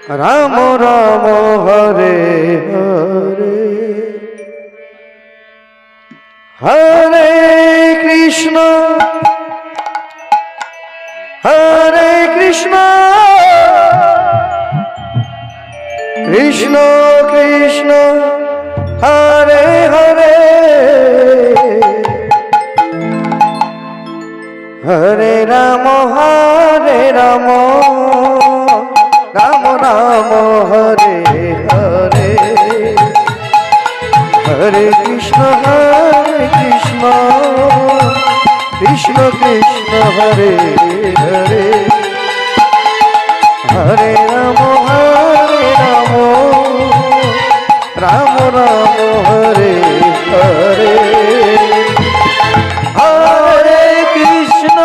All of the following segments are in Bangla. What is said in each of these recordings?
রাম রাম হরে হরে হরে কৃষ্ণ কৃষ্ণ কৃষ্ণ হরে হরে হরে রাম রাম রাম হরে হরে হরে কৃষ্ণ কৃষ্ণ কৃষ্ণ হরে হরে হরে রাম রাম রাম হরে হরে হরে কৃষ্ণ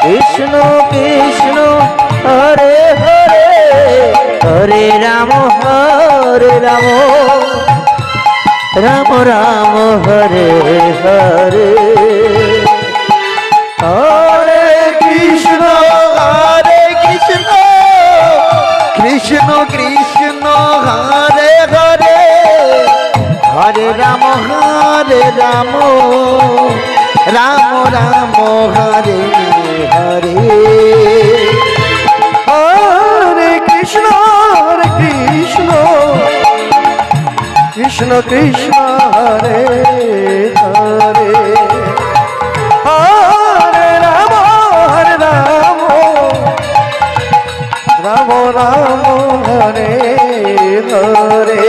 কৃষ্ণ কৃষ্ণ হরে হরে হরে রাম রাম রাম হরে হরে হরে কৃষ্ণ কৃষ্ণ কৃষ্ণ হরে হরে হরে রাম রাম রাম হরে হরে হরে কৃষ্ণ কৃষ্ণ কৃষ্ণ হরে হরে হরে রাম রাম রাম হরে হরে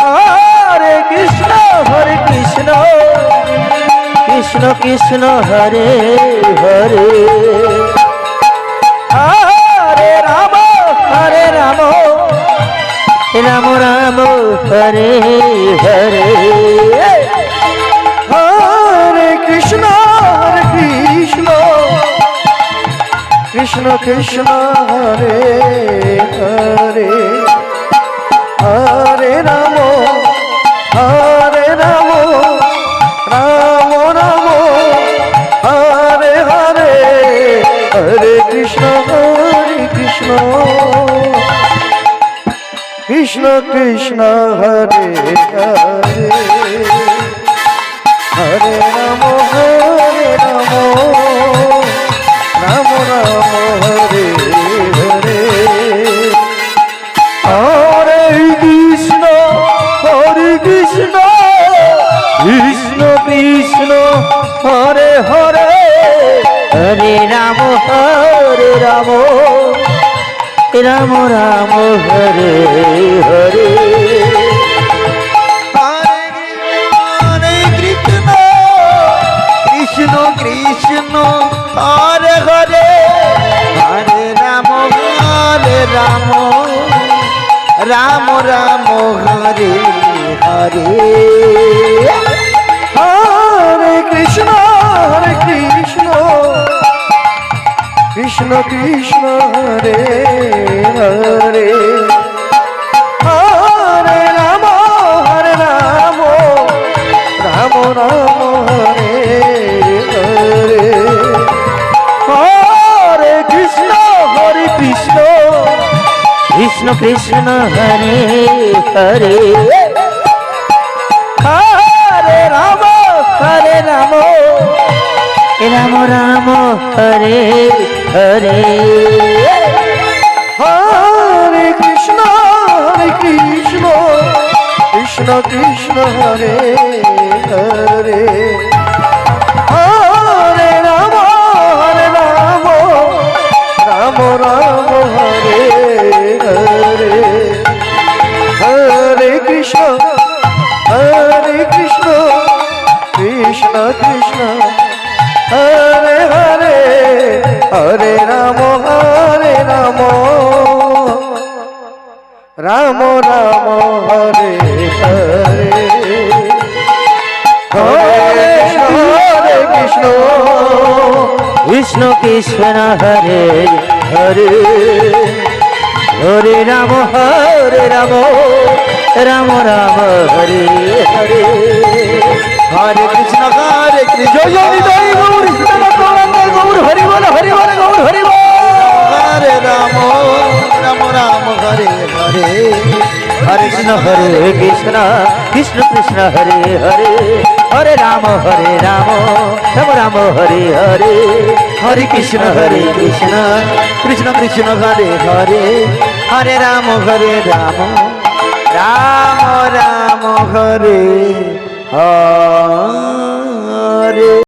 হরে কৃষ্ণ কৃষ্ণ কৃষ্ণ হরে হরে হরে রাম রাম রাম হরে হরে হরে কৃষ্ণ কৃষ্ণ কৃষ্ণ হরে হরে হরে রাম রাম রাম হরে হরে হরে কৃষ্ণ কৃষ্ণ কৃষ্ণ হরে হরে হরে রাম রাম রাম হরে হরে হরে কৃষ্ণ কৃষ্ণ কৃষ্ণ হরে হরে হরে রাম রাম রাম হরে হরে হরে কৃষ্ণ কৃষ্ণ হরে হরে হরে রাম রাম রাম হরে হরে হরে কৃষ্ণ কৃষ্ণ কৃষ্ণ হরে হরে হরে রাম রাম রাম হরে হরে হরে কৃষ্ণ কৃষ্ণ কৃষ্ণ হরে হরে হরে রাম রাম রাম হরে হরে হরে কৃষ্ণ কৃষ্ণ কৃষ্ণ হরে হরে হরে রাম রাম হরে হরে হরে কৃষ্ণ কৃষ্ণ কৃষ্ণ হরে হরে হরে রাম রাম হরে হরে হরে কৃষ্ণ কৃষ্ণ হরে হরে হরে রাম রাম হরে হরে হরে কৃষ্ণ জয় জয় গৌর হরি বল হরি বল গৌর হরি বল হরে হরে হরে কৃষ্ণ কৃষ্ণ কৃষ্ণ হরে হরে হরে রাম রাম রাম হরে হরে হরে কৃষ্ণ কৃষ্ণ কৃষ্ণ হরে হরে হরে রাম রাম রাম রাম হরে হরে।